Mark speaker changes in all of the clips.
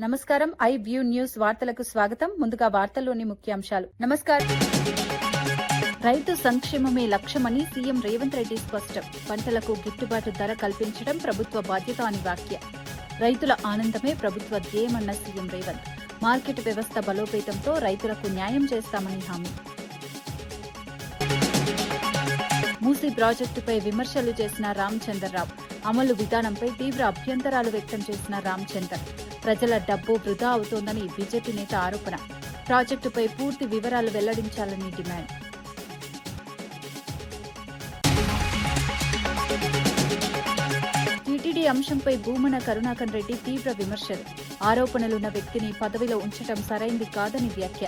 Speaker 1: నమస్కారం. Eye view news వార్తలకు స్వాగతం. ముందుగా వార్తల్లోని ముఖ్యాంశాలు. నమస్కారం. రైతు సంక్షేమమే లక్ష్యమని సీఎం రేవంత్ రెడ్డి స్పష్టం. పంటలకు గిట్టుబాటు ధర కల్పించడం ప్రభుత్వ బాధ్యత అని వ్యాఖ్య. రైతుల ఆనందమే ప్రభుత్వ ధ్యేయమన్న సీఎం రేవంత్. మార్కెట్ వ్యవస్థ బలోపేతంతో రైతులకు న్యాయం చేస్తామని హామీ. మూసీ ప్రాజెక్టుపై విమర్శలు చేసిన రామచంద్రరావు. అమలు విధానంపై తీవ్ర అభ్యంతరాలు వ్యక్తం చేసిన రామచందర్. ప్రజల డబ్బు వృధా అవుతోందని బీజేపీ నేత ఆరోపణ. ప్రాజెక్టుపై పూర్తి వివరాలు వెల్లడించాలని డిమాండ్. టీటీడీ అంశంపై భూమన కరుణాకర్ రెడ్డి తీవ్ర విమర్శలు. ఆరోపణలున్న వ్యక్తిని పదవిలో ఉంచడం సరైంది కాదని వ్యాఖ్య.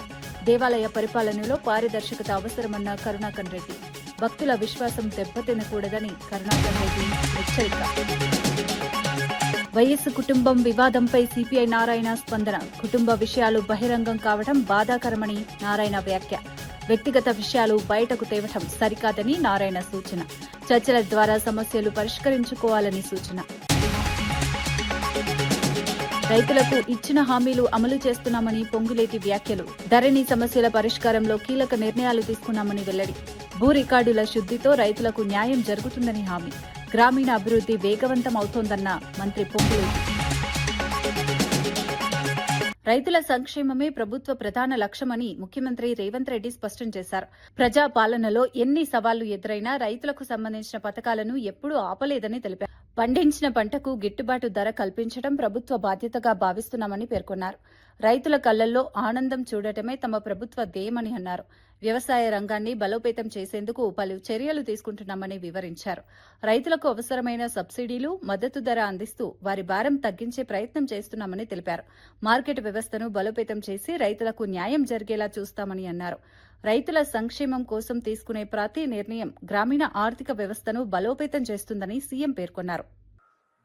Speaker 1: దేవాలయ పరిపాలనలో పారదర్శకత అవసరమన్న కరుణాకర్ రెడ్డి. భక్తుల విశ్వాసం దెబ్బతినకూడదని కరుణాకర్ రెడ్డి హెచ్చరిక. వైఎస్ కుటుంబం వివాదంపై సిపిఐ నారాయణ స్పందన. కుటుంబ విషయాలు బహిరంగం కావడం బాధాకరమని నారాయణ వ్యాఖ్య. వ్యక్తిగత విషయాలు బయటకు తేవడం సరికాదని నారాయణ సూచన. చర్చల ద్వారా సమస్యలు పరిష్కరించుకోవాలని సూచన. రైతులకు ఇచ్చిన హామీలు అమలు చేస్తున్నామని పొంగులేటి వ్యాఖ్యలు. ధరణి సమస్యల పరిష్కారంలో కీలక నిర్ణయాలు తీసుకున్నామని వెల్లడి. భూ రికార్డుల శుద్దితో రైతులకు న్యాయం జరుగుతుందని హామీ. గ్రామీణ అభివృద్ది వేగవంతం అవుతోందన్న మంత్రి పొంగులేటి. రైతుల సంక్షేమమే ప్రభుత్వ ప్రధాన లక్ష్యమని ముఖ్యమంత్రి రేవంత్ రెడ్డి స్పష్టం చేశారు. ప్రజా పాలనలో ఎన్ని సవాళ్లు ఎదురైనా రైతులకు సంబంధించిన పథకాలను ఎప్పుడూ ఆపలేదని తెలిపారు. పండించిన పంటకు గిట్టుబాటు ధర కల్పించడం ప్రభుత్వ బాధ్యతగా భావిస్తున్నామని పేర్కొన్నారు. రైతుల కళ్లల్లో ఆనందం చూడటమే తమ ప్రభుత్వ ధ్యేయమని అన్నారు. వ్యవసాయ రంగాన్ని బలోపేతం చేసేందుకు పలు చర్యలు తీసుకుంటున్నామని వివరించారు. రైతులకు అవసరమైన సబ్సిడీలు, మద్దతు ధర అందిస్తూ వారి భారం తగ్గించే ప్రయత్నం చేస్తున్నామని తెలిపారు. మార్కెట్ వ్యవస్థను బలోపేతం చేసి రైతులకు న్యాయం జరిగేలా చూస్తామని అన్నారు. రైతుల సంక్షేమం కోసం తీసుకునే ప్రతి నిర్ణయం గ్రామీణ ఆర్థిక వ్యవస్థను బలోపేతం చేస్తుందని సీఎం పేర్కొన్నారు.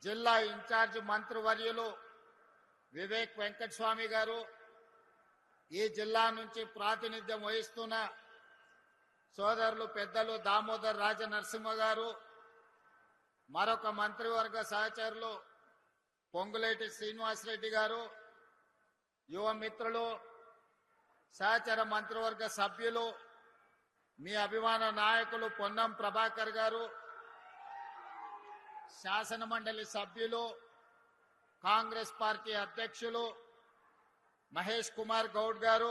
Speaker 2: జిల్లా ఇన్ఛార్జ్ మంత్రివర్యులు వివేక్ వెంకటస్వామి గారు, ఈ జిల్లా నుంచి ప్రాతినిధ్యం వహిస్తున్న సోదరులు పెద్దలు దామోదర్ రాజ నరసింహ గారు, మరొక మంత్రివర్గ సహచరులు పొంగులేటి శ్రీనివాసరెడ్డి గారు, యువ మిత్రులు, సహచర మంత్రివర్గ సభ్యులు, మీ అభిమాన నాయకులు పొన్నం ప్రభాకర్ గారు, శాసనమండలి సభ్యులు, కాంగ్రెస్ పార్టీ అధ్యక్షులు మహేష్ కుమార్ గౌడ్ గారు,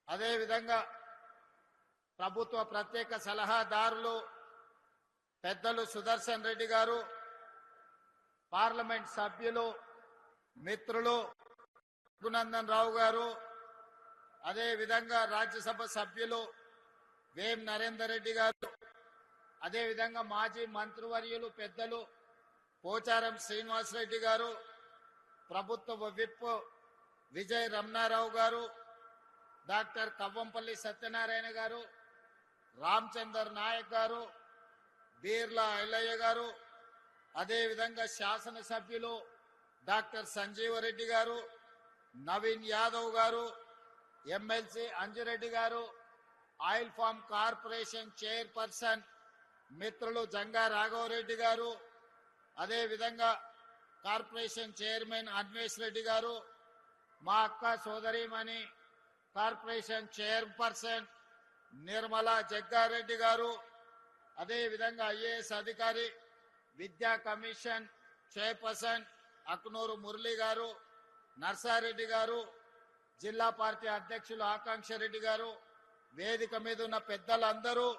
Speaker 2: అదేవిధంగా ప్రభుత్వ ప్రత్యేక సలహాదారులు పెద్దలు సుదర్శన్ రెడ్డి గారు, పార్లమెంట్ సభ్యులు మిత్రులు రఘునందన్ రావు గారు, అదేవిధంగా రాజ్యసభ సభ్యులు వేం నరేందర్ రెడ్డి గారు, అదేవిధంగా మాజీ మంత్రివర్యులు పెద్దలు పోచారం శ్రీనివాసరెడ్డి గారు, ప్రభుత్వ విప్ విజయ్ రమణారావు గారు, డాక్టర్ కవ్వంపల్లి సత్యనారాయణ గారు, రామచందర్ నాయక్ గారు, బీర్లా ఐలయ్య గారు, అదేవిధంగా శాసనసభ్యులు డాక్టర్ సంజీవరెడ్డి గారు, నవీన్ యాదవ్ గారు, ఎమ్మెల్సీ అంజిరెడ్డి గారు, ఆయిల్ ఫామ్ కార్పొరేషన్ చైర్పర్సన్ మిత్రులు జంగా రాఘవరెడ్డి గారు, అదేవిధంగా కార్పొరేషన్ చైర్మన్ అన్వేష్ రెడ్డి గారు, మా అక్క సోదరిమణి కార్పొరేషన్ చైర్పర్సన్ నిర్మలా జగ్గారెడ్డి గారు, అదేవిధంగా ఐఏఎస్ అధికారి విద్యా కమిషన్ చైర్పర్సన్ అక్నూరు మురళి గారు, నర్సారెడ్డి గారు, జిల్లా పార్టీ అధ్యక్షులు ఆకాంక్ష రెడ్డి గారు, వేదిక మీద ఉన్న పెద్దలందరూ.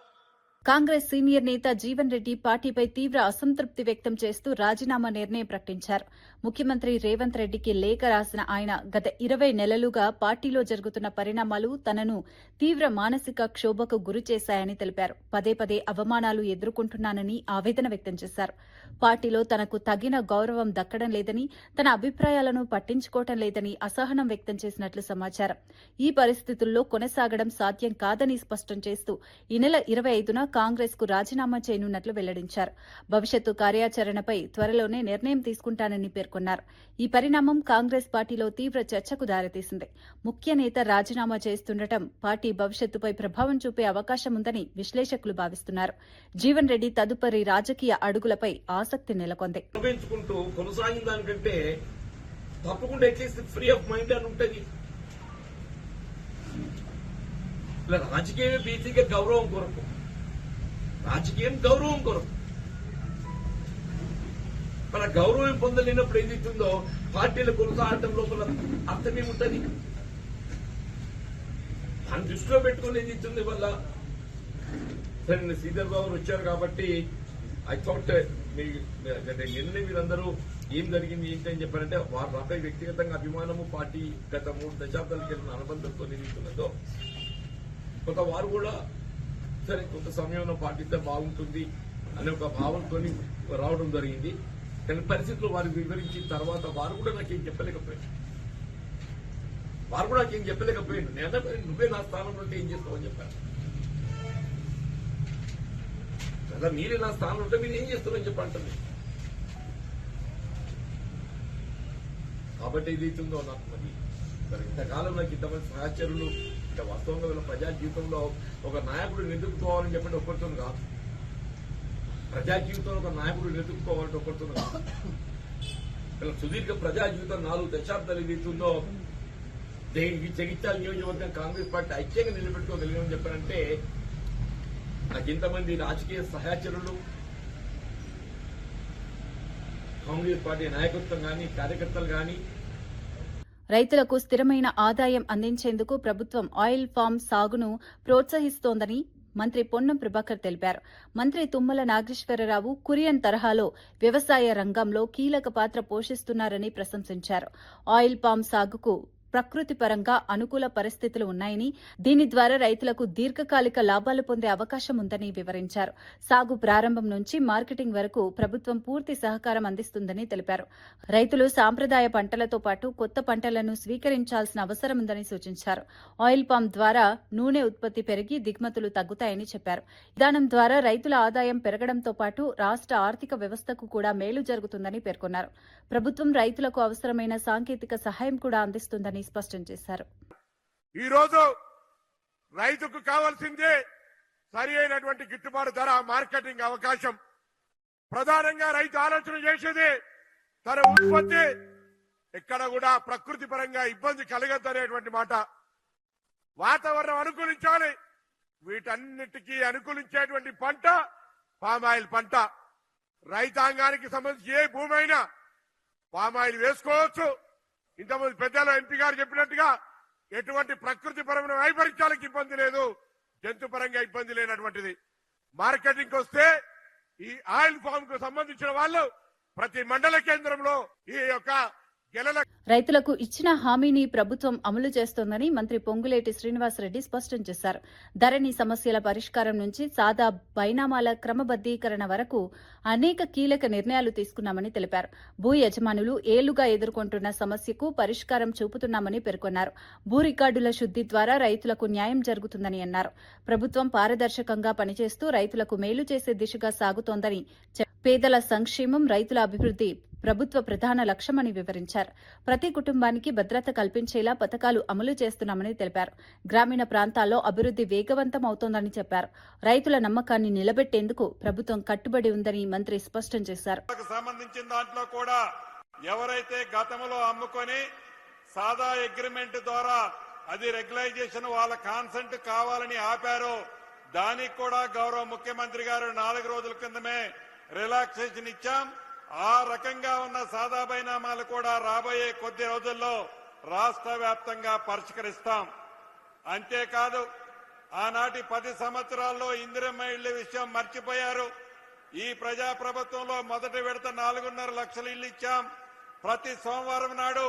Speaker 1: కాంగ్రెస్ సీనియర్ నేత జీవన్ రెడ్డి పార్టీపై తీవ్ర అసంతృప్తి వ్యక్తం చేస్తూ రాజీనామా నిర్ణయం ప్రకటించారు. ముఖ్యమంత్రి రేవంత్ రెడ్డికి లేఖ రాసిన ఆయన గత 20 నెలలుగా పార్టీలో జరుగుతున్న పరిణామాలు తనను తీవ్ర మానసిక క్షోభకు గురిచేశాయని తెలిపారు. పదే పదే అవమానాలు ఎదుర్కొంటున్నానని ఆవేదన వ్యక్తం చేశారు. పార్టీలో తనకు తగిన గౌరవం దక్కడం లేదని, తన అభిప్రాయాలను పట్టించుకోవడం లేదని అసహనం వ్యక్తం చేసినట్లు సమాచారం. ఈ పరిస్థితుల్లో కొనసాగడం సాధ్యం కాదని స్పష్టం చేస్తూ ఈ నెల 25న కాంగ్రెస్ కు రాజీనామా చేయనున్నట్లు వెల్లడించారు. భవిష్యత్తు కార్యాచరణపై త్వరలోనే నిర్ణయం తీసుకుంటానని పేర్కొన్నారు. ఈ పరిణామం కాంగ్రెస్ పార్టీలో తీవ్ర చర్చకు దారితీసింది. ముఖ్య నేత రాజీనామా చేస్తుండటం పార్టీ భవిష్యత్తుపై ప్రభావం చూపే అవకాశం ఉందని విశ్లేషకులు భావిస్తున్నారు. జీవన్ రెడ్డి తదుపరి రాజకీయ అడుగులపై ఆసక్తి నెలకొంది.
Speaker 3: తప్పకుండా అట్లీస్ట్ ఫ్రీ ఆఫ్ మైండ్ అని ఉంటుంది. ఇలా రాజకీయమే బీసీగా గౌరవం కొరకు, రాజకీయం గౌరవం కొరకు. మన గౌరవం పొందలేనప్పుడు ఏదైతుందో పార్టీల కొనసాగటం లోపల అర్థమేముంటది? మన దృష్టిలో పెట్టుకుని ఏదైతుంది వల్ల సరే శ్రీధర్ బాబు వచ్చారు కాబట్టి ఐ థాట్ నిన్న మీరందరూ ఏం జరిగింది ఏంటి అని చెప్పారంటే వారు నాపై వ్యక్తిగతంగా అభిమానము, పార్టీ గత 3 దశాబ్దాలకి వెళ్ళిన అనుబంధంతో నిలుస్తున్నదో కొంత వారు కూడా సరే కొంత సమయంలో పాటిస్తే బాగుంటుంది అనే ఒక భావంతో రావడం జరిగింది. కానీ పరిస్థితులు వారికి వివరించిన తర్వాత వారు కూడా నాకేం చెప్పలేకపోయారు. నేను నువ్వే నా స్థానంలో ఉంటే ఏం చేస్తావని చెప్పాను కదా, మీరే నా స్థానంలో ఉంటే మీరు ఏం చేస్తారని చెప్పంటుంది. కాబట్టి ఏదైతుందో నాకు మరి ఇంతకాలం నాకు ఇంతమంది సహచరులు ఇంకా వాస్తవంగా వీళ్ళ ప్రజా జీవితంలో ఒక నాయకుడు ఎదుర్కోవాలని చెప్పండి ఒకరితో కాదు, ప్రజా జీవితంలో ఒక నాయకుడు ఎదుర్కోవాలంటే ఒకరితో కాదు. వీళ్ళ సుదీర్ఘ ప్రజా జీవితం 4 దశాబ్దాలు ఏదైతుందో ఈ జగిత్యాల నియోజకవర్గం కాంగ్రెస్ పార్టీ ఐక్యంగా నిలబెట్టుకోగలిగామని చెప్పారంటే నాకు ఇంతమంది రాజకీయ సహచరులు, కాంగ్రెస్ పార్టీ నాయకత్వం గాని, కార్యకర్తలు గాని.
Speaker 1: రైతులకు స్థిరమైన ఆదాయం అందించేందుకు ప్రభుత్వం ఆయిల్ ఫామ్ సాగును ప్రోత్సహిస్తోందని మంత్రి పొన్నం ప్రభాకర్ తెలిపారు. మంత్రి తుమ్మల నాగేశ్వరరావు కురియన్ తరహాలో వ్యవసాయ రంగంలో కీలక పాత్ర పోషిస్తున్నారని ప్రశంసించారు. ఆయిల్ పామ్ సాగుకు ప్రకృతి పరంగా అనుకూల పరిస్థితులు ఉన్నాయని, దీని ద్వారా రైతులకు దీర్ఘకాలిక లాభాలు పొందే అవకాశం ఉందని వివరించారు. సాగు ప్రారంభం నుంచి మార్కెటింగ్ వరకు ప్రభుత్వం పూర్తి సహకారం అందిస్తుందని తెలిపారు. రైతులు సాంప్రదాయ పంటలతో పాటు కొత్త పంటలను స్వీకరించాల్సిన అవసరం ఉందని సూచించారు. ఆయిల్ పామ్ ద్వారా నూనె ఉత్పత్తి పెరిగి దిగుమతులు తగ్గుతాయని చెప్పారు. విధానం ద్వారా రైతుల ఆదాయం పెరగడంతో పాటు రాష్ట్ర ఆర్థిక వ్యవస్థకు కూడా మేలు జరుగుతుందని పేర్కొన్నారు. ప్రభుత్వం రైతులకు అవసరమైన సాంకేతిక సహాయం కూడా అందిస్తుందని స్పష్టం చేశారు.
Speaker 4: ఈ రోజు రైతుకు కావాల్సిందే సరి అయినటువంటి గిట్టుబాటు ధర, మార్కెటింగ్ అవకాశం. ప్రధానంగా రైతు ఆలోచన చేసేది తన ఉత్పత్తి ఎక్కడ కూడా ప్రకృతి పరంగా ఇబ్బంది కలగద్దనేటువంటి మాట. వాతావరణం అనుకూలించాలి. వీటన్నిటికీ అనుకూలించేటువంటి పంట పామాయిల్ పంట. రైతాంగానికి సంబంధించి ఏ భూమి అయినా పామాయిల్ వేసుకోవచ్చు. ఇంతకుముందు పెద్దలు ఎంపీ గారు చెప్పినట్టుగా ఎటువంటి ప్రకృతి పరమైన వైపరీత్యాలకు ఇబ్బంది లేదు, జంతు పరంగా ఇబ్బంది లేనటువంటిది. మార్కెటింగ్ వస్తే ఈ ఆయిల్ ఫామ్ కు సంబంధించిన వాళ్ళు ప్రతి మండల కేంద్రంలో ఈ యొక్క
Speaker 1: రైతులకు ఇచ్చిన హామీని ప్రభుత్వం అమలు చేస్తోందని మంత్రి పొంగులేటి శ్రీనివాసరెడ్డి స్పష్టం చేశారు. ధరణి సమస్యల పరిష్కారం నుంచి సాదా బైనామాల క్రమబద్దీకరణ వరకు అనేక కీలక నిర్ణయాలు తీసుకున్నామని తెలిపారు. భూ యజమానులు ఏళ్లుగా ఎదుర్కొంటున్న సమస్యకు పరిష్కారం చూపుతున్నామని పేర్కొన్నారు. భూ రికార్డుల శుద్ది ద్వారా రైతులకు న్యాయం జరుగుతుందని అన్నారు. ప్రభుత్వం పారదర్శకంగా పనిచేస్తూ రైతులకు మేలు చేసే దిశగా సాగుతోందని, పేదల సంక్షేమం, రైతుల అభివృద్ది ప్రభుత్వ ప్రధాన లక్ష్యమని వివరించారు. ప్రతి కుటుంబానికి భద్రత కల్పించేలా పథకాలు అమలు చేస్తున్నామని తెలిపారు. గ్రామీణ ప్రాంతాల్లో అభివృద్ది వేగవంతం అవుతోందని చెప్పారు. రైతుల నమ్మకాన్ని నిలబెట్టేందుకు ప్రభుత్వం కట్టుబడి ఉందని మంత్రి స్పష్టం చేశారు.
Speaker 4: సంబంధించిన దాంట్లో కూడా ఎవరైతే గతంలో అమ్ముకొని సాదా అగ్రిమెంట్ ద్వారా అది రెగ్యులైజేషన్ వాళ్ళ కాన్సెంట్ కావాలని ఆపారో దానికి కూడా గౌరవ ముఖ్యమంత్రి గారు 4 రోజుల కిందమే రిలాక్సేషన్ ఇచ్చాం. ఆ రకంగా ఉన్న సాదా బైనామాలు కూడా రాబోయే కొద్ది రోజుల్లో రాష్ట్ర వ్యాప్తంగా పరిష్కరిస్తాం. అంతేకాదు ఆనాటి 10 సంవత్సరాల్లో ఇందిరమ్మ ఇళ్ల విషయం మర్చిపోయారు. ఈ ప్రజాప్రభుత్వంలో మొదటి విడత 4.5 లక్షల ఇళ్లు ఇచ్చాం. ప్రతి సోమవారం నాడు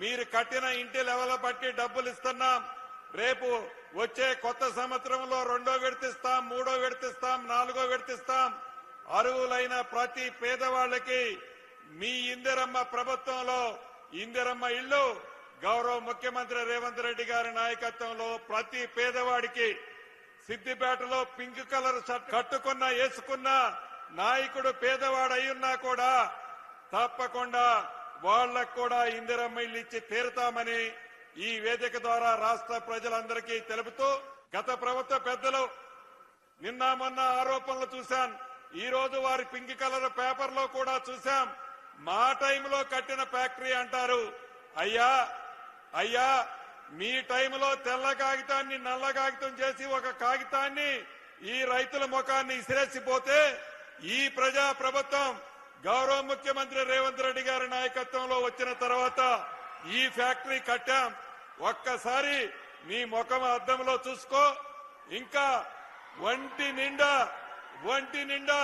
Speaker 4: మీరు కట్టిన ఇంటి లెవెల్ బట్టి డబ్బులు ఇస్తున్నాం. రేపు వచ్చే కొత్త సంవత్సరంలో 2వ విడతిస్తాం, 3వ విడతిస్తాం, 4వ విడతిస్తాం. అర్హులైన ప్రతి పేదవాళ్లకి మీ ఇందిరమ్మ ప్రభుత్వంలో ఇందిరమ్మ ఇళ్లు గౌరవ ముఖ్యమంత్రి రేవంత్ రెడ్డి గారి నాయకత్వంలో ప్రతి పేదవాడికి సిద్దిపేటలో పింక్ కలర్ షర్ట్ వేసుకున్న నాయకుడు పేదవాడు అయ్యున్నా కూడా తప్పకుండా వాళ్లకు కూడా ఇందిరమ్మ ఇల్లు ఇచ్చి తీరుతామని ఈ వేదిక ద్వారా రాష్ట్ర ప్రజలందరికీ తెలుపుతూ, గత ప్రభుత్వ పెద్దలు నిన్న మొన్న ఆరోపణలు చూశాను. ఈ రోజు వారి పింక్ కలర్ పేపర్ లో కూడా చూశాం. మా టైంలో కట్టిన ఫ్యాక్టరీ అంటారు. అయ్యా మీ టైంలో తెల్ల కాగితాన్ని నల్ల కాగితం చేసి ఒక కాగితాన్ని ఈ రైతుల ముఖాన్ని ఇసిరేసిపోతే ఈ ప్రజా ప్రభుత్వం గౌరవ ముఖ్యమంత్రి రేవంత్ రెడ్డి గారి నాయకత్వంలో వచ్చిన తర్వాత ఈ ఫ్యాక్టరీ కట్టాం. ఒక్కసారి నీ ముఖం అద్దంలో చూసుకో. ఇంకా ఒంటి నిండా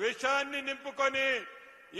Speaker 4: విషాన్ని నింపుకొని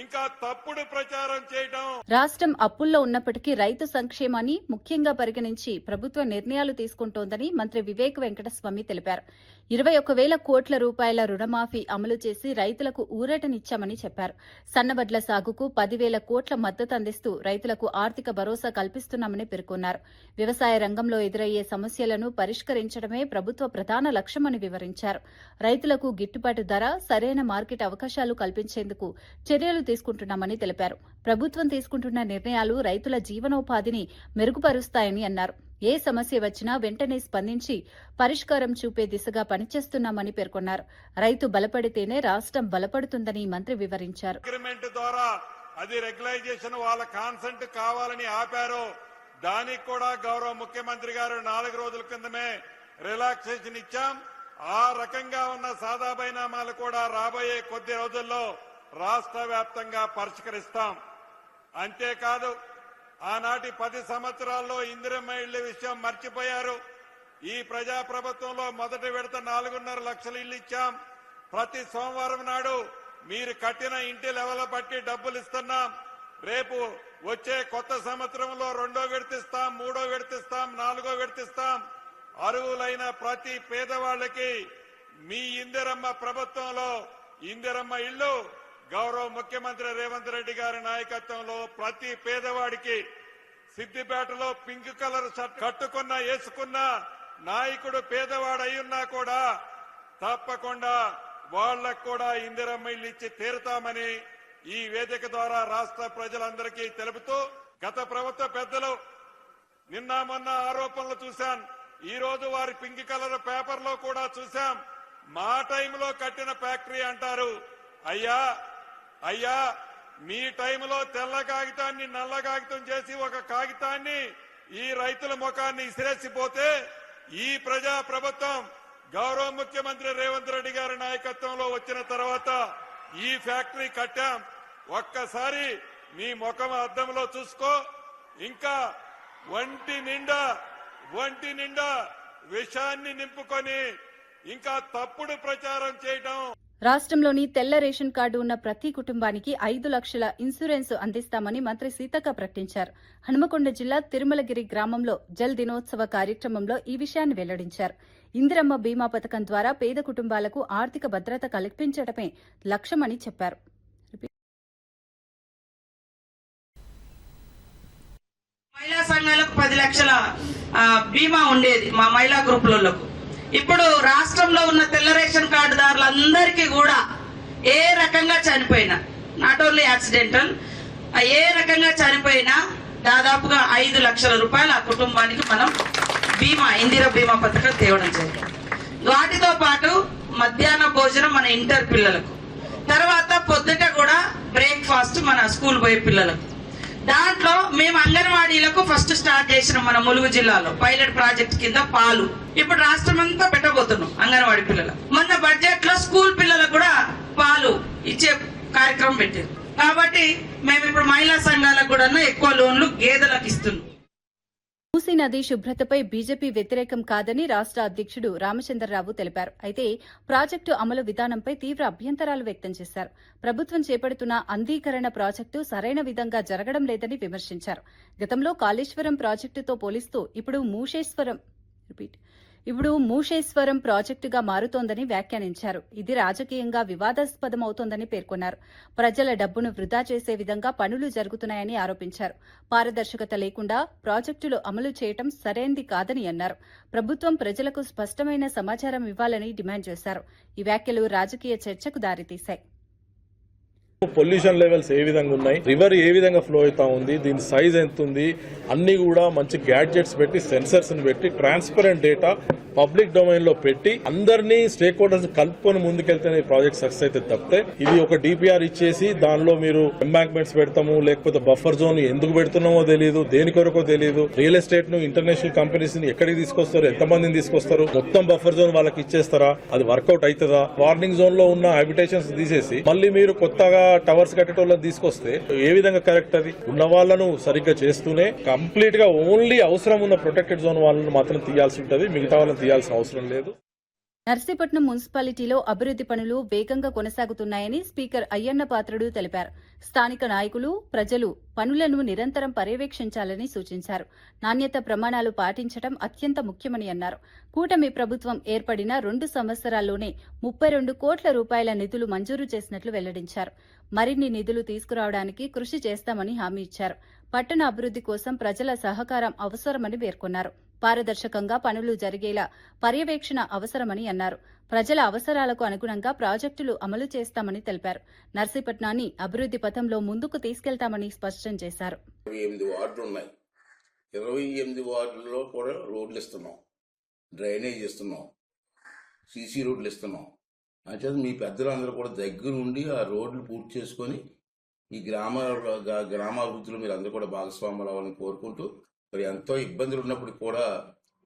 Speaker 4: ఇంకా తప్పుడు ప్రచారం చేయడం.
Speaker 1: రాష్ట్రం అప్పుల్లో ఉన్నప్పటికీ రైతు సంక్షేమాన్ని ముఖ్యంగా పరిగణించి ప్రభుత్వ నిర్ణయాలు తీసుకుంటోందని మంత్రి వివేక్ వెంకటస్వామి తెలిపారు. 21,000 కోట్ల రూపాయల రుణమాఫీ అమలు చేసి రైతులకు ఊరటనిచ్చామని చెప్పారు. సన్నవడ్ల సాగుకు 10,000 కోట్ల మద్దతు అందిస్తూ రైతులకు ఆర్థిక భరోసా కల్పిస్తున్నామని పేర్కొన్నారు. వ్యవసాయ రంగంలో ఎదురయ్యే సమస్యలను పరిష్కరించడమే ప్రభుత్వ ప్రధాన లక్ష్యమని వివరించారు. రైతులకు గిట్టుబాటు ధర, సరైన మార్కెట్ అవకాశాలు కల్పించేందుకు చర్యలు తీసుకుంటున్నామని తెలిపారు. ప్రభుత్వం తీసుకుంటున్న నిర్ణయాలు రైతుల జీవనోపాధిని మెరుగుపరుస్తాయని అన్నారు. ఏ సమస్య వచ్చినా వెంటనే స్పందించి పరిష్కారం చూపే దిశగా పనిచేస్తున్నామని పేర్కొన్నారు. రైతు బలపడితేనే రాష్ట్రం బలపడుతుందని మంత్రి వివరించారు.
Speaker 4: అగ్రిమెంట్ ద్వారా అది రెగ్యులైజేషన్ వాళ్ళ కాన్సెంట్ కావాలని ఆపారు. దానికి కూడా గౌరవ ముఖ్యమంత్రి గారు 4 రోజుల కిందమే రిలాక్సేషన్ ఇచ్చాం. ఆ రకంగా ఉన్న సాదా బైనామాలు కూడా రాబోయే కొద్ది రోజుల్లో రాష్ట్ర వ్యాప్తంగా పరిష్కరిస్తాం. అంతేకాదు ఆనాటి 10 సంవత్సరాల్లో ఇందిరమ్మ ఇళ్ల విషయం మర్చిపోయారు. ఈ ప్రజా ప్రభుత్వంలో మొదటి విడత 4.5 లక్షల ఇళ్లు ఇచ్చాం. ప్రతి సోమవారం నాడు మీరు కట్టిన ఇంటి లెవెల్ బట్టి డబ్బులు ఇస్తున్నాం. రేపు వచ్చే కొత్త సంవత్సరంలో 2వ విడత ఇస్తాం, 3వ విడత ఇస్తాం, 4వ విడత ఇస్తాం. అర్హులైన ప్రతి పేదవాళ్లకి మీ ఇందిరమ్మ ప్రభుత్వంలో ఇందిరమ్మ ఇళ్లు గౌరవ ముఖ్యమంత్రి రేవంత్ రెడ్డి గారి నాయకత్వంలో ప్రతి పేదవాడికి సిద్దిపేటలో పింక్ కలర్ షర్ట్ వేసుకున్న నాయకుడు పేదవాడు అయ్యున్నా కూడా తప్పకుండా వాళ్లకు కూడా ఇందిరమ్మ ఇల్లు ఇచ్చి తీరుతామని ఈ వేదిక ద్వారా రాష్ట్ర ప్రజలందరికీ తెలుపుతూ, గత ప్రభుత్వ పెద్దలు నిన్న మొన్న ఆరోపణలు చూశాను. ఈ రోజు వారి పింక్ కలర్ పేపర్ లో కూడా చూశాం. మా టైంలో కట్టిన ఫ్యాక్టరీ అంటారు. అయ్యా మీ టైంలో తెల్ల కాగితాన్ని నల్ల కాగితం చేసి ఒక కాగితాన్ని ఈ రైతుల ముఖాన్ని ఇసిరేసిపోతే ఈ ప్రజా ప్రభుత్వం గౌరవ ముఖ్యమంత్రి రేవంత్ రెడ్డి గారి నాయకత్వంలో వచ్చిన తర్వాత ఈ ఫ్యాక్టరీ కట్టాం. ఒక్కసారి నీ ముఖం అద్దంలో చూసుకో. ఇంకా ఒంటి నిండా విషాన్ని నింపుకొని ఇంకా తప్పుడు ప్రచారం చేయడం.
Speaker 1: రాష్ట్రంలోని తెల్ల రేషన్ కార్డు ఉన్న ప్రతి కుటుంబానికి 5 లక్షల ఇన్సూరెన్స్ అందిస్తామని మంత్రి సీతక్క ప్రకటించారు. హనుమకొండ జిల్లా తిరుమలగిరి గ్రామంలో జల్ దినోత్సవ కార్యక్రమంలో ఈ విషయాన్ని వెల్లడించారు. ఇందిరమ్మ బీమా పథకం ద్వారా పేద కుటుంబాలకు ఆర్థిక భద్రత కల్పించడమే లక్ష్యమని చెప్పారు.
Speaker 5: మహిళా సంఘాలకు 10 లక్షల బీమా ఉండేది మా మహిళా గ్రూపులకు. ఇప్పుడు రాష్ట్రంలో ఉన్న తెల్ల రేషన్ కార్డుదారులందరికీ కూడా ఏ రకంగా చనిపోయినా, నాట్ ఓన్లీ యాక్సిడెంటల్, ఏ రకంగా చనిపోయినా దాదాపుగా 5 లక్షల రూపాయలు ఆ కుటుంబానికి మనం బీమా, ఇందిరా బీమా పథకం తేవడం జరిగింది. వాటితో పాటు మధ్యాహ్న భోజనం మన ఇంటర్ పిల్లలకు, తర్వాత పొద్దుట కూడా బ్రేక్ఫాస్ట్ మన స్కూల్ పోయే పిల్లలకు. దాంట్లో మేము అంగన్వాడీలకు ఫస్ట్ స్టార్ట్ చేసిన మన ములుగు జిల్లాలో పైలట్ ప్రాజెక్ట్ కింద పాలు ఇప్పుడు రాష్ట్రం అంతా పెట్టబోతున్నాం అంగన్వాడీ పిల్లలు. మొన్న బడ్జెట్ లో స్కూల్ పిల్లలకు కూడా పాలు ఇచ్చే కార్యక్రమం పెట్టారు. కాబట్టి మేము ఇప్పుడు మహిళా సంఘాలకు కూడా ఎక్కువ లోన్లు గేదెలకు ఇస్తున్నాం.
Speaker 1: మూసీ నది శుభ్రతపై బీజేపీ వ్యతిరేకం కాదని రాష్ట్ర అధ్యక్షుడు రామచంద్రరావు తెలిపారు. అయితే ప్రాజెక్టు అమలు విధానంపై తీవ్ర అభ్యంతరాలు వ్యక్తం చేశారు. ప్రభుత్వం చేపడుతున్న అంధీకరణ ప్రాజెక్టు సరైన విధంగా జరగడం లేదని విమర్శించారు. గతంలో కాళేశ్వరం ప్రాజెక్టుతో పోలిస్తూ ఇప్పుడు మూషేశ్వరం ప్రాజెక్టుగా మారుతోందని వ్యాఖ్యానించారు. ఇది రాజకీయంగా వివాదాస్పదమవుతోందని పేర్కొన్నారు. ప్రజల డబ్బును వృధా చేసే విధంగా పనులు జరుగుతున్నాయని ఆరోపించారు. పారదర్శకత లేకుండా ప్రాజెక్టులు అమలు చేయడం సరైంది కాదని అన్నారు. ప్రభుత్వం ప్రజలకు స్పష్టమైన సమాచారం ఇవ్వాలని డిమాండ్ చేశారు. ఈ వ్యాఖ్యలు రాజకీయ చర్చకు దారితీశాయి.
Speaker 6: పొల్యూషన్ లెవెల్స్ ఏ విధంగా ఉన్నాయి, రివర్ ఏ విధంగా ఫ్లో అవుతా ఉంది, దీని సైజ్ ఎంత ఉంది, అన్ని కూడా మంచి గ్యాడ్జెట్స్ పెట్టి సెన్సర్స్ పెట్టి ట్రాన్స్పరెంట్ డేటా పబ్లిక్ డొమైన్ లో పెట్టి అందరినీ స్టేక్ హోల్డర్స్ కలుపుకొని ముందుకెళ్తేనే ఈ ప్రాజెక్ట్ సక్సెస్ అయితే తప్పితే ఇది ఒక డిపిఆర్ ఇచ్చేసి దానిలో మీరు ఎంబాంక్మెంట్స్ పెడతాము లేకపోతే బఫర్ జోన్ ఎందుకు పెడుతున్నామో తెలియదు, దేని కొరకో తెలియదు, రియల్ ఎస్టేట్ ను ఇంటర్నేషనల్ కంపెనీస్ ని ఎక్కడికి తీసుకొస్తారు, ఎంతమందిని తీసుకొస్తారు, మొత్తం బఫర్ జోన్ వాళ్ళకి ఇచ్చేస్తారా, అది వర్కౌట్ అవుతుందా, వార్నింగ్ జోన్ లో ఉన్న హ్యాబిటేషన్స్ తీసేసి మళ్ళీ మీరు కొత్తగా టవర్స్ కట్టేటోళ్ళని తీసుకొస్తే ఏ విధంగా కరెక్ట్? అది ఉన్న వాళ్ళను సరిగ్గా చేస్తూనే కంప్లీట్ గా ఓన్లీ అవసరం ఉన్న ప్రొటెక్టెడ్ జోన్ వాళ్ళని మాత్రం తీయాల్సి ఉంటుంది, మిగతా వాళ్ళని తీయాల్సిన అవసరం లేదు.
Speaker 1: నర్సీపట్నం మున్సిపాలిటీలో అభివృద్ది పనులు వేగంగా కొనసాగుతున్నాయని స్పీకర్ అయ్యన్న పాత్రుడు తెలిపారు. స్థానిక నాయకులు, ప్రజలు పనులను నిరంతరం పర్యవేక్షించాలని సూచించారు. నాణ్యత ప్రమాణాలు పాటించడం అత్యంత ముఖ్యమని అన్నారు. కూటమి ప్రభుత్వం ఏర్పడిన 2 సంవత్సరాల్లోనే 32 కోట్ల రూపాయల నిధులు మంజూరు చేసినట్లు వెల్లడించారు. మరిన్ని నిధులు తీసుకురావడానికి కృషి చేస్తామని హామీ ఇచ్చారు. పట్టణ అభివృద్ది కోసం ప్రజల సహకారం అవసరమని పేర్కొన్నారు. పారదర్శకంగా పనులు జరిగేలా పర్యవేక్షణ అవసరమని అన్నారు. ప్రజల అవసరాలకు అనుగుణంగా ప్రాజెక్టులు అమలు చేస్తామని తెలిపారు. నర్సీపట్నాన్ని అభివృద్ది పథంలో ముందుకు తీసుకెళ్తామని స్పష్టం చేశారు.
Speaker 7: 28 వార్డులు ఉన్నాయి. 28 వార్డుల్లో కూడా రోడ్లు ఇస్తున్నాం, డ్రైనేజ్ ఇస్తున్నాం, సీసీ రోడ్లు ఇస్తున్నాం. అంటే మీ పెద్దలందరూ కూడా దగ్గరుండి ఆ రోడ్లు పూర్తి చేసుకొని ఈ గ్రామాభివృద్ధిలో మీరు అందరూ కూడా భాగస్వాములు అవ్వాలని కోరుకుంటూ, మరి ఎంతో ఇబ్బందులు ఉన్నప్పుడు కూడా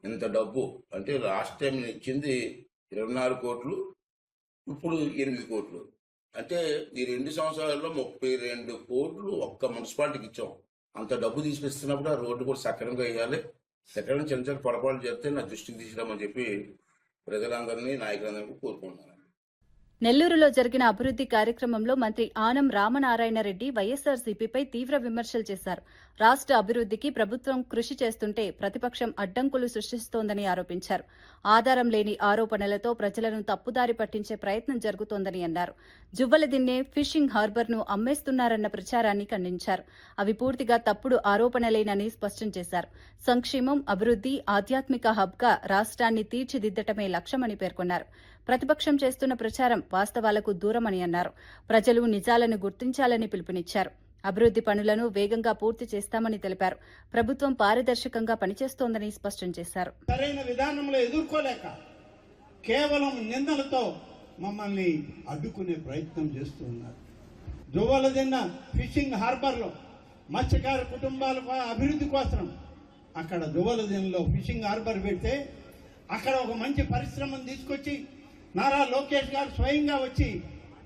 Speaker 7: ఇంత డబ్బు అంటే లాస్ట్ టైం ఇచ్చింది 24 కోట్లు, ఇప్పుడు 8 కోట్లు, అంటే ఈ 2 సంవత్సరాల్లో 32 కోట్లు ఒక్క మున్సిపాలిటీకి ఇచ్చాం. అంత డబ్బు తీసుకొస్తున్నప్పుడు ఆ రోడ్డు కూడా సక్రమంగా వేయాలి. సక్రమంగా చిన్న చిన్న పొరపాట్లు చేస్తే నా దృష్టికి తీసుకురామని చెప్పి ప్రజలందరినీ, నాయకులందరినీ కోరుకుంటున్నాను.
Speaker 1: నెల్లూరులో జరిగిన అభివృద్ది కార్యక్రమంలో మంత్రి ఆనం రామనారాయణ రెడ్డి వైఎస్సార్సీపీపై తీవ్ర విమర్శలు చేశారు. రాష్ట్ర అభివృద్దికి ప్రభుత్వం కృషి చేస్తుంటే ప్రతిపక్షం అడ్డంకులు సృష్టిస్తోందని ఆరోపించారు. ఆధారం లేని ఆరోపణలతో ప్రజలను తప్పుదారి పట్టించే ప్రయత్నం జరుగుతోందని అన్నారు. జువ్వలదిన్నె ఫిషింగ్ హార్బర్ను అమ్మేస్తున్నారన్న ప్రచారాన్ని ఖండించారు. అవి పూర్తిగా తప్పుడు ఆరోపణలేనని స్పష్టం చేశారు. సంక్షేమం, అభివృద్ది, ఆధ్యాత్మిక హబ్గా రాష్ట్రాన్ని తీర్చిదిద్దటమే లక్ష్యమని పేర్కొన్నారు. ప్రతిపక్షం చేస్తున్న ప్రచారం వాస్తవాలకు దూరమని అన్నారు. ప్రజలు నిజాలను గుర్తించాలని పిలుపునిచ్చారు. అభివృద్ది పనులను వేగంగా పూర్తి చేస్తామని తెలిపారు. ప్రభుత్వం పారదర్శకంగా పనిచేస్తోందని స్పష్టం చేశారు.
Speaker 8: సరైన విధానంలో ఎదుర్కోలేక కేవలం నిందలతో మమ్మల్ని అడ్డుకునే ప్రయత్నం చేస్తున్నారు. జువ్వలదిన్న ఫిషింగ్ హార్బర్లో మత్స్యకార కుటుంబాల అభివృద్ధి కోసం అక్కడ జువ్వలదిన్నలో ఫిషింగ్ హార్బర్ పెడితే అక్కడ ఒక మంచి పరిశ్రమను తీసుకొచ్చి నారా లోకేష్ గారు స్వయంగా వచ్చి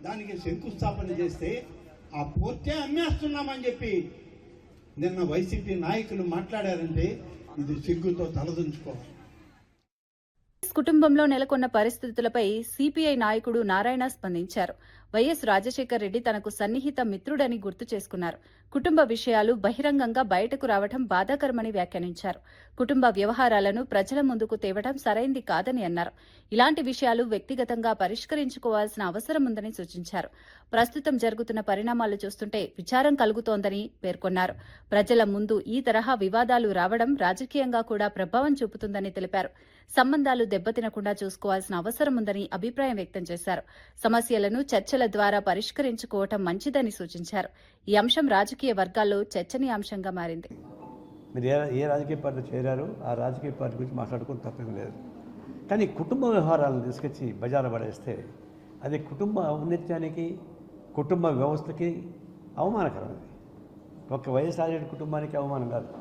Speaker 8: దానికి శంకుస్థాపన చేస్తే ఆ పూర్తే అమ్మేస్తున్నామని చెప్పి నిన్న వైసీపీ నాయకులు మాట్లాడారంటే ఇది సిగ్గుతో తలదించుకోవాలి.
Speaker 1: కుటుంబంలో నెలకొన్న పరిస్థితులపై సిపిఐ నాయకుడు నారాయణ స్పందించారు. వైఎస్ రాజశేఖర రెడ్డి తనకు సన్నిహిత మిత్రుడని గుర్తు చేసుకున్నారు. కుటుంబ విషయాలు బహిరంగంగా బయటకు రావడం బాధాకరమని వ్యాఖ్యానించారు. కుటుంబ వ్యవహారాలను ప్రజల ముందుకు తేవడం సరైంది కాదని అన్నారు. ఇలాంటి విషయాలు వ్యక్తిగతంగా పరిష్కరించుకోవాల్సిన అవసరం ఉందని సూచించారు. ప్రస్తుతం జరుగుతున్న పరిణామాలు చూస్తుంటే విచారం కలుగుతోందని పేర్కొన్నారు. ప్రజల ముందు ఈ తరహా వివాదాలు రావడం రాజకీయంగా కూడా ప్రభావం చూపుతుందని తెలిపారు. సంబంధాలు దెబ్బతినకుండా చూసుకోవాల్సిన అవసరం ఉందని అభిప్రాయం వ్యక్తం చేశారు. సమస్యలను చర్చల ద్వారా పరిష్కరించుకోవటం మంచిదని సూచించారు. ఈ అంశం రాజకీయ వర్గాల్లో చర్చనీయాంశంగా మారింది.
Speaker 9: మీరు ఏ రాజకీయ పార్టీ చేరారు, ఆ రాజకీయ పార్టీ గురించి మాట్లాడుకుని తప్పేం లేదు. కానీ కుటుంబ వ్యవహారాలను తీసుకొచ్చి బజారు పడేస్తే అది కుటుంబ ఔన్నత్యానికి, కుటుంబ వ్యవస్థకి అవమానకరం. అది ఒక వైఎస్ఆర్ రెడ్డి కుటుంబానికి అవమానం కాదు.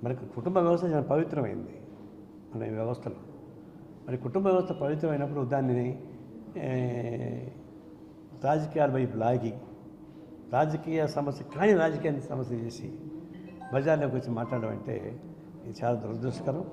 Speaker 9: మనకు కుటుంబ వ్యవస్థ చాలా పవిత్రమైంది మన వ్యవస్థలో. మరి కుటుంబ వ్యవస్థ పవిత్రమైనప్పుడు దాన్ని రాజకీయాల వైపు లాగి రాజకీయ సమస్య కానీ రాజకీయ సమస్య చేసి బజార్లోకి వచ్చి మాట్లాడడం అంటే ఇది చాలా దురదృష్టకరం.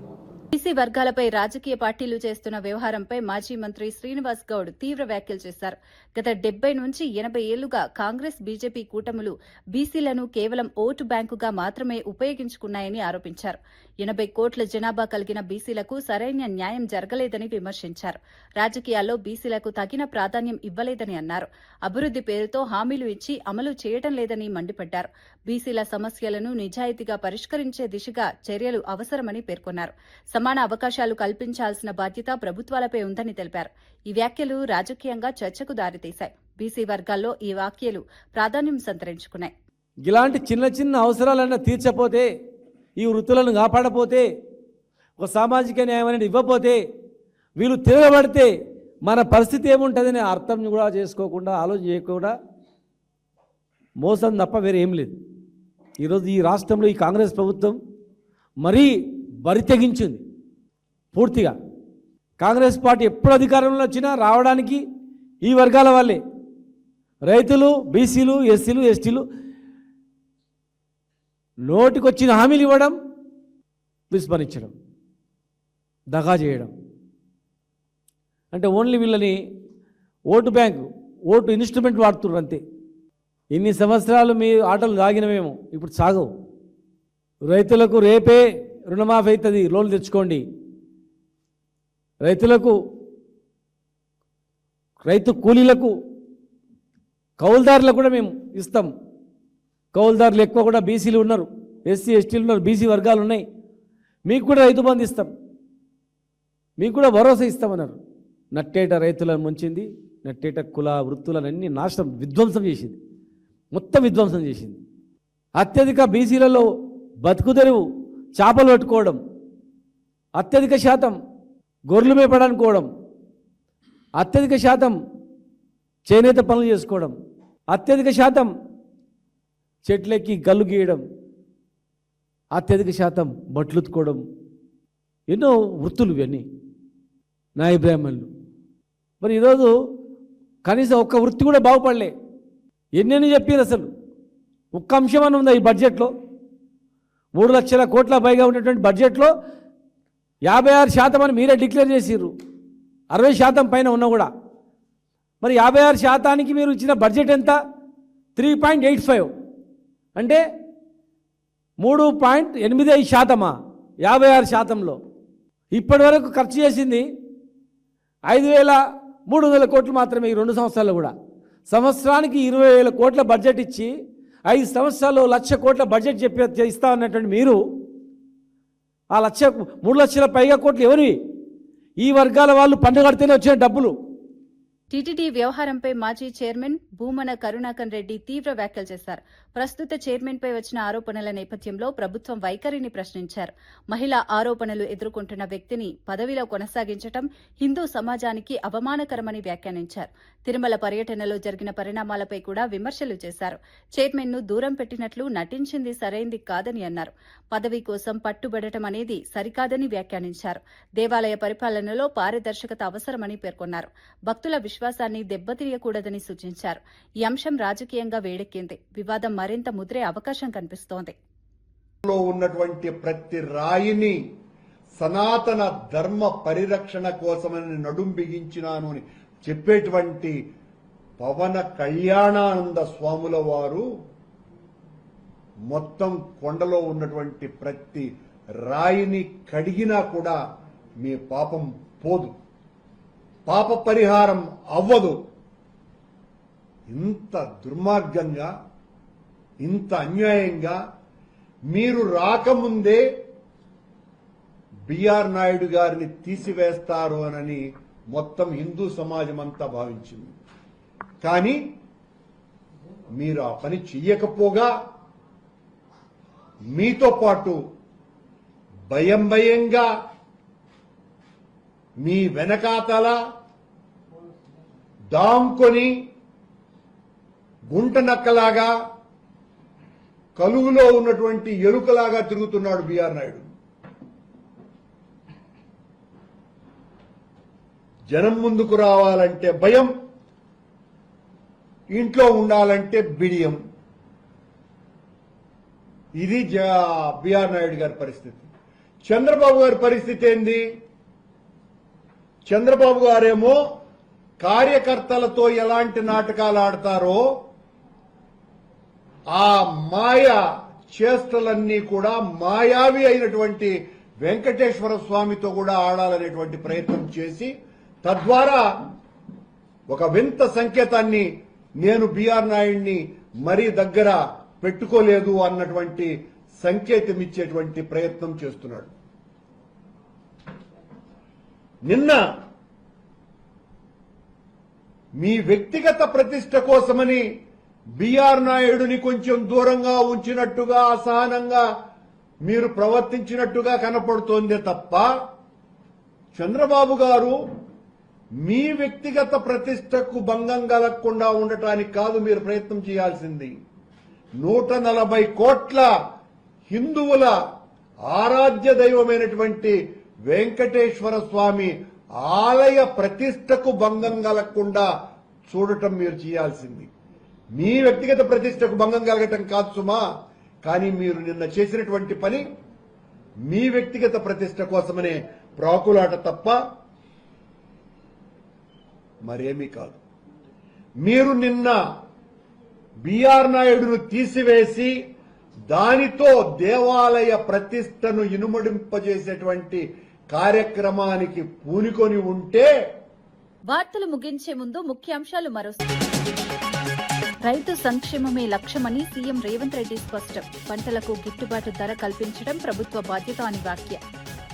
Speaker 1: బీసీ వర్గాలపై రాజకీయ పార్టీలు చేస్తున్న వ్యవహారంపై మాజీ మంత్రి శ్రీనివాస్ గౌడ్ తీవ్ర వ్యాఖ్యలు చేశారు. గత 70 నుంచి 80 ఏళ్లుగా కాంగ్రెస్, బీజేపీ కూటములు బీసీలను కేవలం ఓటు బ్యాంకుగా మాత్రమే ఉపయోగించుకున్నాయని ఆరోపించారు. 80 కోట్ల జనాభా కలిగిన బీసీలకు సరైన న్యాయం జరగలేదని విమర్శించారు. రాజకీయాల్లో బీసీలకు తగిన ప్రాధాన్యం ఇవ్వలేదని అన్నారు. అభివృద్ది పేరుతో హామీలు ఇచ్చి అమలు చేయడం లేదని మండిపడ్డారు. బీసీల సమస్యలను నిజాయితీగా పరిష్కరించే దిశగా చర్యలు అవసరమని పేర్కొన్నారు. సమాన అవకాశాలు కల్పించాల్సిన బాధ్యత ప్రభుత్వాలపై ఉందని తెలిపారు. ఈ వ్యాఖ్యలు రాజకీయంగా చర్చకు దారితీశాయి. బీసీ వర్గాల్లో ఈ వ్యాఖ్యలు ప్రాధాన్యం సంతరించుకున్నాయి.
Speaker 10: ఇలాంటి చిన్న చిన్న అవసరాలన్నా తీర్చపోతే, ఈ వృత్తులను కాపాడపోతే, ఒక సామాజిక న్యాయం అనేది ఇవ్వకపోతే, వీళ్ళు తిరగబడితే మన పరిస్థితి ఏముంటుందని అర్థం కూడా చేసుకోకుండా, ఆలోచన చేయకుండా మోసం తప్ప వేరే ఏం లేదు. ఈరోజు ఈ రాష్ట్రంలో ఈ కాంగ్రెస్ ప్రభుత్వం మరీ బరి తెగించింది పూర్తిగా. కాంగ్రెస్ పార్టీ ఎప్పుడు అధికారంలో వచ్చినా రావడానికి ఈ వర్గాల వాళ్ళే, రైతులు, బీసీలు, ఎస్సీలు, ఎస్టీలు నోటికొచ్చిన హామీలు ఇవ్వడం, విస్మరించడం, దగా చేయడం. అంటే ఓన్లీ వీళ్ళని ఓటు బ్యాంకు, ఓటు ఇన్స్ట్రుమెంట్ వాడుతున్నారు అంతే. ఇన్ని సంవత్సరాలు మీ ఆటలు సాగినమేమో, ఇప్పుడు సాగవు. రైతులకు రేపే రుణమాఫీ అవుతుంది, లోన్లు తెచ్చుకోండి. రైతులకు, రైతు కూలీలకు, కౌలుదారులకు కూడా మేము ఇస్తాం. కౌలుదారులు ఎక్కువ కూడా బీసీలు ఉన్నారు, ఎస్సీ ఎస్టీలు ఉన్నారు, బీసీ వర్గాలు ఉన్నాయి. మీకు కూడా రైతు బంధు ఇస్తాం, మీకు కూడా భరోసా ఇస్తామన్నారు. నట్టేట రైతులను ముంచింది, నట్టేట కుల వృత్తులన్నీ నాశనం, విధ్వంసం చేసింది, మొత్తం విధ్వంసం చేసింది. అత్యధిక బీసీలలో బతుకుదెరువు చేపలు పట్టుకోవడం, అత్యధిక శాతం గొర్రెలు మేపడానుకోవడం, అత్యధిక శాతం చేనేత పనులు చేసుకోవడం, అత్యధిక శాతం చెట్లెక్కి గల్లు గీయడం, అత్యధిక శాతం బట్టలు ఉతుకోవడం, ఎన్నో వృత్తులు ఇవన్నీ నాయ బ్రాహ్మణులు. మరి ఈరోజు కనీసం ఒక్క వృత్తి కూడా బాగుపడలే. ఎన్నెన్ని చెప్పారు అసలు? ఒక్క అంశం అని ఉందా ఈ బడ్జెట్లో? 3 లక్షల కోట్ల పైగా ఉన్నటువంటి బడ్జెట్లో 56% అని మీరే డిక్లేర్ చేసిర్రు. 60% పైన ఉన్నా కూడా. మరి 56% మీరు ఇచ్చిన బడ్జెట్ ఎంత? 3.85, అంటే 3.85%. 56%లో ఇప్పటి వరకు ఖర్చు చేసింది 5,300 కోట్లు మాత్రమే ఈ 2 సంవత్సరాల్లో కూడా. సంవత్సరానికి 20,000 కోట్ల బడ్జెట్ ఇచ్చి 5 సంవత్సరాల్లో 1,00,000 కోట్ల బడ్జెట్ ఇస్తా ఉన్నటువంటి మీరు ఆ 3 లక్షల పైగా కోట్లు ఎవరివి? ఈ వర్గాల వాళ్ళు పన్ను కడితేనే వచ్చిన డబ్బులు.
Speaker 1: టీటీడీ వ్యవహారంపై మాజీ చైర్మన్ భూమన కరుణాకర్ రెడ్డి తీవ్ర వ్యాఖ్యలు చేశారు. ప్రస్తుత చైర్మన్పై వచ్చిన ఆరోపణల నేపథ్యంలో ప్రభుత్వం వైఖరిని ప్రశ్నించారు. మహిళా ఆరోపణలు ఎదుర్కొంటున్న వ్యక్తిని పదవిలో కొనసాగించడం హిందూ సమాజానికి అవమానకరమని వ్యాఖ్యానించారు. తిరుమల పర్యటనలో జరిగిన పరిణామాలపై కూడా విమర్శలు చేశారు. చైర్మన్ను దూరం పెట్టినట్లు నటించింది సరైంది కాదని అన్నారు. పదవి కోసం పట్టుబడటం అనేది సరికాదని వ్యాఖ్యానించారు. దేవాలయ పరిపాలనలో పారదర్శకత అవసరమని పేర్కొన్నారు. భక్తుల విశ్వాసాన్ని దెబ్బతీయకూడదని సూచించారు. ఈ అంశం రాజకీయంగా వేడెక్కింది. వివాదం మరింత ముదిరే అవకాశం కనిపిస్తోంది.
Speaker 8: ఉన్నటువంటి ప్రతి రాయిని సనాతన ధర్మ పరిరక్షణ కోసమని నడుం బిగించినాను అని చెప్పేటువంటి పవన కళ్యాణానంద స్వాముల వారు మొత్తం కొండలో ఉన్నటువంటి ప్రతి రాయిని కడిగినా కూడా మీ పాపం పోదు, పాప పరిహారం అవ్వదు. ఇంత దుర్మార్గంగా, ఇంత అన్యాయంగా మీరు రాకముందే బిఆర్ నాయుడు గారిని తీసివేస్తారు అని మొత్తం హిందూ సమాజం అంతా భావించింది. కానీ మీరు ఆ పని చెయ్యకపోగా మీతో పాటు భయంగా మీ వెనకాతల దాంకొని గుంట నక్కలాగా, కలుగులో ఉన్నటువంటి ఎలుకలాగా తిరుగుతున్నాడు బిఆర్ నాయుడు. జనం ముందుకు రావాలంటే భయం, ఇంట్లో ఉండాలంటే బిడియం. ఇది బిఆర్ నాయుడు గారి పరిస్థితి. చంద్రబాబు గారి పరిస్థితి ఏంది? చంద్రబాబు గారేమో కార్యకర్తలతో ఎలాంటి నాటకాలు ఆడతారో ఆ మాయ చేష్టలన్నీ కూడా మాయావి అయినటువంటి వెంకటేశ్వర స్వామితో కూడా ఆడాలనేటువంటి ప్రయత్నం చేసి తద్వారా ఒక వింత సంకేతాన్ని నేను బిఆర్ నాయుడిని మరీ దగ్గర పెట్టుకోలేదు అన్నటువంటి సంకేతం ఇచ్చేటువంటి ప్రయత్నం చేస్తున్నాడు. నిన్న
Speaker 11: మీ వ్యక్తిగత ప్రతిష్ట కోసమని బిఆర్ నాయుడుని కొంచెం దూరంగా ఉంచినట్టుగా అసహనంగా మీరు ప్రవర్తించినట్టుగా కనపడుతోందే తప్ప చంద్రబాబు గారు మీ వ్యక్తిగత ప్రతిష్టకు భంగం కలగకుండా ఉండటానికి కాదు మీరు ప్రయత్నం చేయాల్సింది. 140 కోట్ల హిందువుల ఆరాధ్య దైవమైనటువంటి వెంకటేశ్వర స్వామి ఆలయ ప్రతిష్టకు భంగం కలగకుండా చూడటం మీరు చేయాల్సింది. మీ వ్యక్తిగత ప్రతిష్టకు భంగం కలగటం కాదు సుమా. కానీ మీరు నిన్న చేసినటువంటి పని మీ వ్యక్తిగత ప్రతిష్ట కోసమనే ప్రాకులాట తప్ప మరేమీ కాదు. మీరు నిన్న బిఆర్ నాయుడును తీసివేసి దానితో దేవాలయ ప్రతిష్టను ఇనుమడింపజేసేటువంటి కార్యక్రమానికి పూనుకొని ఉంటే.
Speaker 1: వార్తలు ముగించే ముందు ముఖ్యాంశాలు మరోసారి. రైతు సంక్షేమమే లక్ష్యమని సీఎం రేవంత్ రెడ్డి స్పష్టం. పంటలకు గిట్టుబాటు ధర కల్పించడం ప్రభుత్వ బాధ్యత అని వ్యాఖ్య.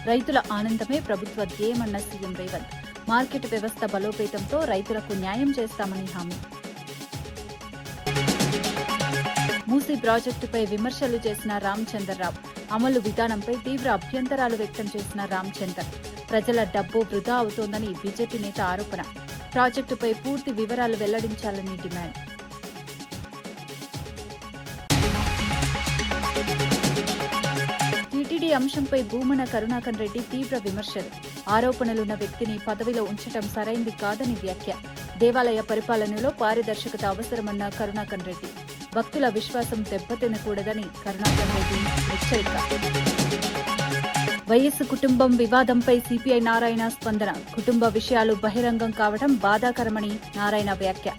Speaker 1: రైతుల ఆనందమే ప్రభుత్వ ధ్యేయమన్న సీఎం రేవంత్. మార్కెట్ వ్యవస్థ బలోపేతంతో రైతులకు న్యాయం చేస్తామని హామీ. మూసీ ప్రాజెక్టుపై విమర్శలు చేసిన రామచంద్రరావు. అమలు విధానంపై తీవ్ర అభ్యంతరాలు వ్యక్తం చేసిన రామచందర్. ప్రజల డబ్బు వృధా అవుతోందని బీజేపీ నేత ఆరోపణ. ప్రాజెక్టుపై పూర్తి వివరాలు వెల్లడించాలని డిమాండ్. టీటీడీ అంశంపై భూమన కరుణాకర్ రెడ్డి తీవ్ర విమర్శలు. ఆరోపణలున్న వ్యక్తిని పదవిలో ఉంచడం సరైంది కాదని వ్యాఖ్య. దేవాలయ పరిపాలనలో పారదర్శకత అవసరమన్న కరుణాకర్ రెడ్డి. భక్తుల విశ్వాసం దెబ్బతినకూడదని కరుణాకర్ రెడ్డి హెచ్చరిక. వైఎస్ కుటుంబం వివాదంపై సిపిఐ నారాయణ స్పందన. కుటుంబ విషయాలు బహిరంగం కావడం బాధాకరమని నారాయణ వ్యాఖ్య.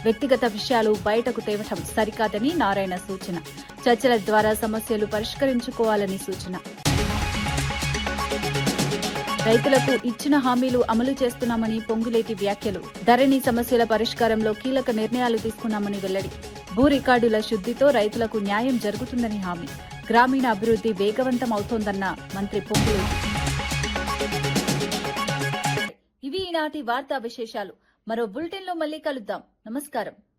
Speaker 1: వ్యక్తిగత విషయాలు బయటకు తేవటం సరికాదని నారాయణ సూచన. చర్చల ద్వారా సమస్యలు పరిష్కరించుకోవాలని సూచన. రైతులకు ఇచ్చిన హామీలు అమలు చేస్తున్నామని పొంగులేటి వ్యాఖ్యలు. ధరణి సమస్యల పరిష్కారంలో కీలక నిర్ణయాలు తీసుకున్నామని వెల్లడి. భూ రికార్డుల శుద్ధితో రైతులకు న్యాయం జరుగుతుందని హామీ. గ్రామీణ అభివృద్ధి వేగవంతం అవుతోందన్న మంత్రి పొంగులేటి. ఇవి ఈనాటి వార్తా విశేషాలు. మరో బులెటిన్లో మళ్లీ కలుద్దాం. నమస్కారం.